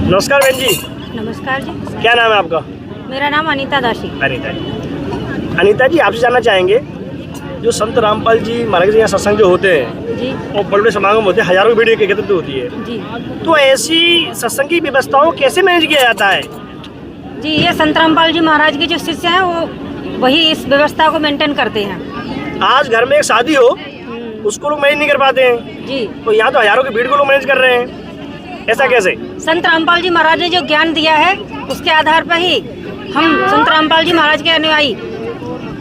नमस्कार बहन जी। नमस्कार जी। क्या नाम है आपका? मेरा नाम अनीता दासी। अनीता जी, आपसे जानना चाहेंगे जो संत रामपाल जी महाराज के यहाँ सत्संग जो होते हैं जी और बड़े बड़े समागम होते हैं, हजारों की भीड़ एकत्रित होती है, जी तो ऐसी सत्संग की व्यवस्थाओं कैसे मैनेज किया जाता है? जी, ये संत रामपाल जी महाराज के जो शिष्य हैं वो वही इस व्यवस्था को मेंटेन करते हैं। आज घर में एक शादी हो उसको लोग मैनेज नहीं कर पाते हैं, जी, तो यहाँ तो हजारों की भीड़ को लोग मैनेज कर रहे हैं, ऐसा कैसे? संत रामपाल जी महाराज ने जो ज्ञान दिया है उसके आधार पर ही हम संत रामपाल जी महाराज के अनुयायी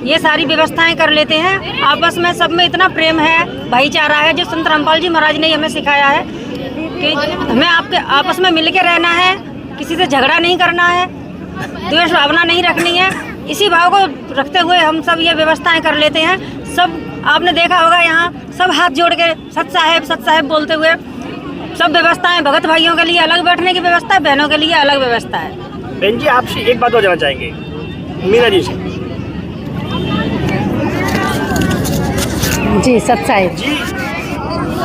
ये सारी व्यवस्थाएं कर लेते हैं। आपस में सब में इतना प्रेम है, भाईचारा है, जो संत रामपाल जी महाराज ने हमें सिखाया है कि हमें आपस में मिल के रहना है, किसी से झगड़ा नहीं करना है, द्वेष भावना नहीं रखनी है। इसी भाव को रखते हुए हम सब ये व्यवस्थाएं कर लेते हैं। सब आपने देखा होगा यहाँ सब हाथ जोड़ के सत साहेब बोलते हुए सब व्यवस्थाएं, भगत भाइयों के लिए अलग बैठने की व्यवस्था है, बहनों के लिए अलग व्यवस्था है। बहन जी, आपसे एक बात और जानना चाहेंगे मीना जी से। जी सत्साहिब जी,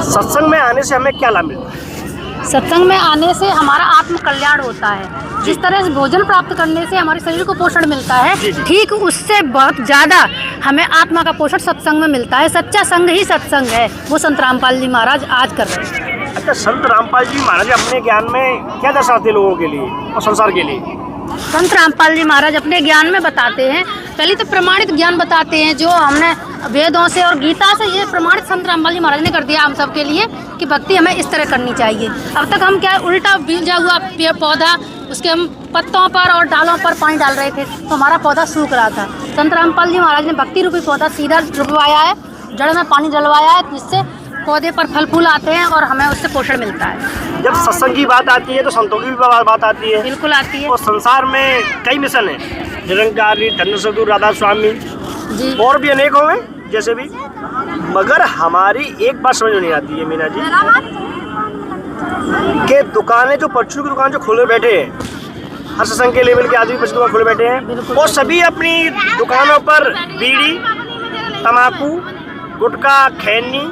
सत्संग में आने से हमें क्या लाभ मिलता है? सत्संग में आने से हमारा आत्म कल्याण होता है। जिस तरह से भोजन प्राप्त करने से हमारे शरीर को पोषण मिलता है, ठीक उससे बहुत ज़्यादा हमें आत्मा का पोषण सत्संग में मिलता है। सच्चा संग ही सत्संग है, वो संत रामपाल जी महाराज आज कर रहे हैं। अच्छा, संत रामपाल जी महाराज अपने ज्ञान में क्या दर्शाते हैं लोगों के लिए और संसार के लिए? संत रामपाल जी महाराज अपने ज्ञान में बताते हैं, पहले तो प्रमाणित ज्ञान बताते हैं जो हमने वेदों से और गीता से ये प्रमाणित संत रामपाल जी महाराज ने कर दिया हम सब के लिए कि भक्ति हमें इस तरह करनी चाहिए। अब तक हम क्या उल्टा बीजा हुआ पेड़ पौधा उसके हम पत्तों पर और डालों पर पानी डाल रहे थे तो हमारा पौधा सूख रहा था। संत रामपाल जी महाराज ने भक्ति रूपी पौधा सीधा डुबवाया है, जड़ में पानी डलवाया है, जिससे पौधे पर फल फूल आते हैं और हमें उससे पोषण मिलता है। जब सत्संग की बात आती है तो संतों की भी बात आती है। बिल्कुल आती है। और संसार में कई मिशन है, निरंकारी, धन्य सद्गुरु राधा स्वामी जी और भी अनेक होंगे जैसे भी, मगर हमारी एक बात समझ में नहीं आती है मीना जी कि दुकानें जो परचून की दुकान जो खोले बैठे हैं, हर सत्संग के लेवल के आदमी परचून दुकान खोले बैठे हैं, वो सभी अपनी दुकानों पर बीड़ी, तम्बाकू, गुटखा, खैनी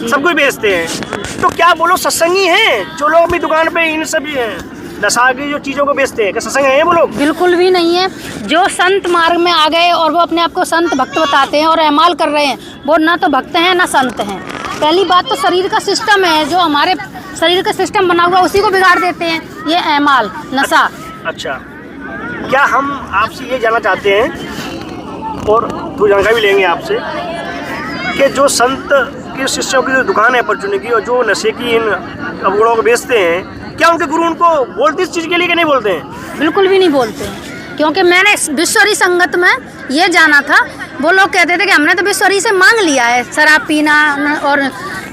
सब कुछ बेचते हैं। तो क्या वो लोग सत्संगी हैं जो लोग अपनी दुकान पे इन सभी नशा की जो चीज़ों को बेचते हैं? क्या सत्संग है वो लोग? बिल्कुल भी नहीं है। जो संत मार्ग में आ गए और वो अपने आप को संत भक्त बताते हैं और अमाल कर रहे हैं, वो ना तो भक्त हैं ना संत हैं। पहली बात तो शरीर का सिस्टम है, जो हमारे शरीर का सिस्टम बना हुआ उसी को बिगाड़ देते हैं, ये अमाल नशा। अच्छा, क्या हम आपसे ये जानना चाहते हैं और थोड़ी जानकारी भी लेंगे आपसे कि जो संत के शिष्यों की जो दुकान है परचून की और जो नशे की इन अवगुणों को बेचते हैं, क्या उनके गुरु उनको बोलते इस चीज़ के लिए कि नहीं बोलते हैं? बिल्कुल भी नहीं बोलते हैं, क्योंकि मैंने विश्वरी संगत में ये जाना था, वो लोग कहते थे कि हमने तो विश्वरी से मांग लिया है शराब पीना और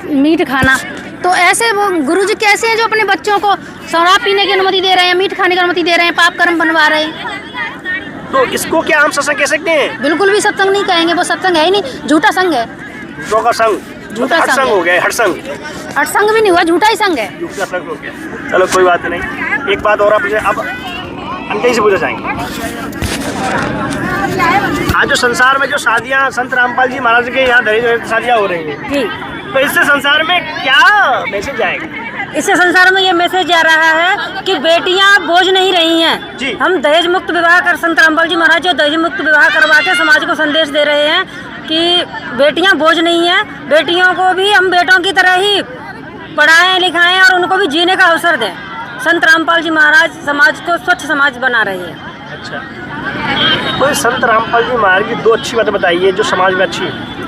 मीट खाना। तो ऐसे वो गुरुजी कैसे हैं जो अपने बच्चों को शराब पीने की अनुमति दे रहे हैं, मीट खाने की अनुमति दे रहे हैं, पाप कर्म बनवा रहे हैं? तो इसको क्या हम सत्संग कह सकते हैं? बिल्कुल भी सत्संग नहीं कहेंगे, वो सत्संग है ही नहीं, झूठा संग है। जो का संग झूठा हठ संग संग है। हो गया, हठ संग। हठ संग भी नहीं हुआ, झूठा ही संग है। झूठा संग हो गया। चलो कोई बात नहीं। एक बात और आप अब हम कहीं से पूछना चाहेंगे, आज जो संसार में जो शादियाँ संत रामपाल जी महाराज के यहाँ धरी शादियाँ हो रही हैं जी, तो इससे संसार में क्या मैसेज आएगा? इससे संसार में ये मैसेज जा रहा है कि बेटियां बोझ नहीं रही हैं। जी। हम दहेज मुक्त विवाह कर संत रामपाल जी महाराज जो दहेज मुक्त विवाह करवा के समाज को संदेश दे रहे हैं कि बेटियां बोझ नहीं हैं, बेटियों को भी हम बेटों की तरह ही पढ़ाएं लिखाएं और उनको भी जीने का अवसर दें। संत रामपाल जी महाराज समाज को स्वच्छ समाज बना रहे हैं। अच्छा, कोई संत रामपाल जी महाराज की दो अच्छी बातें बताइए जो समाज में अच्छी है।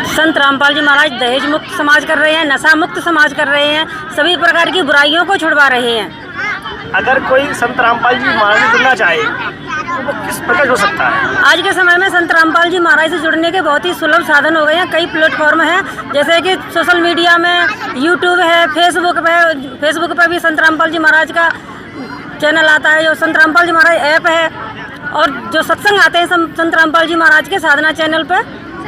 संत रामपाल जी महाराज दहेज मुक्त समाज कर रहे हैं, नशा मुक्त समाज कर रहे हैं, सभी प्रकार की बुराइयों को छुड़वा रहे हैं। अगर कोई संत रामपाल जी महाराज से जुड़ना चाहे तो वो किस प्रकार जुड़ सकता है? आज के समय में संत रामपाल जी महाराज से जुड़ने के बहुत ही सुलभ साधन हो गए हैं। कई प्लेटफॉर्म हैं, जैसे कि सोशल मीडिया में यूट्यूब है, फेसबुक पर भी संत रामपाल जी महाराज का चैनल आता है, जो संत रामपाल जी महाराज ऐप है, और जो सत्संग आते हैं संत रामपाल जी महाराज के साधना चैनल पर,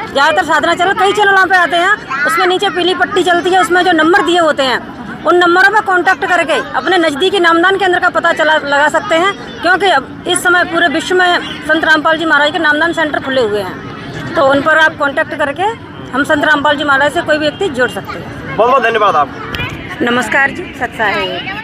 ज़्यादातर साधना चैनल कई चैनलों पे आते हैं, उसमें नीचे पीली पट्टी चलती है, उसमें जो नंबर दिए होते हैं उन नंबरों पर कांटेक्ट करके अपने नज़दीकी नामदान केंद्र का पता लगा सकते हैं, क्योंकि अब इस समय पूरे विश्व में संत रामपाल जी महाराज के नामदान सेंटर खुले हुए हैं, तो उन पर आप कांटेक्ट करके हम संत रामपाल जी महाराज से कोई भी व्यक्ति जुड़ सकते हैं। बहुत बहुत धन्यवाद आपको। नमस्कार जी, सत्साहिब।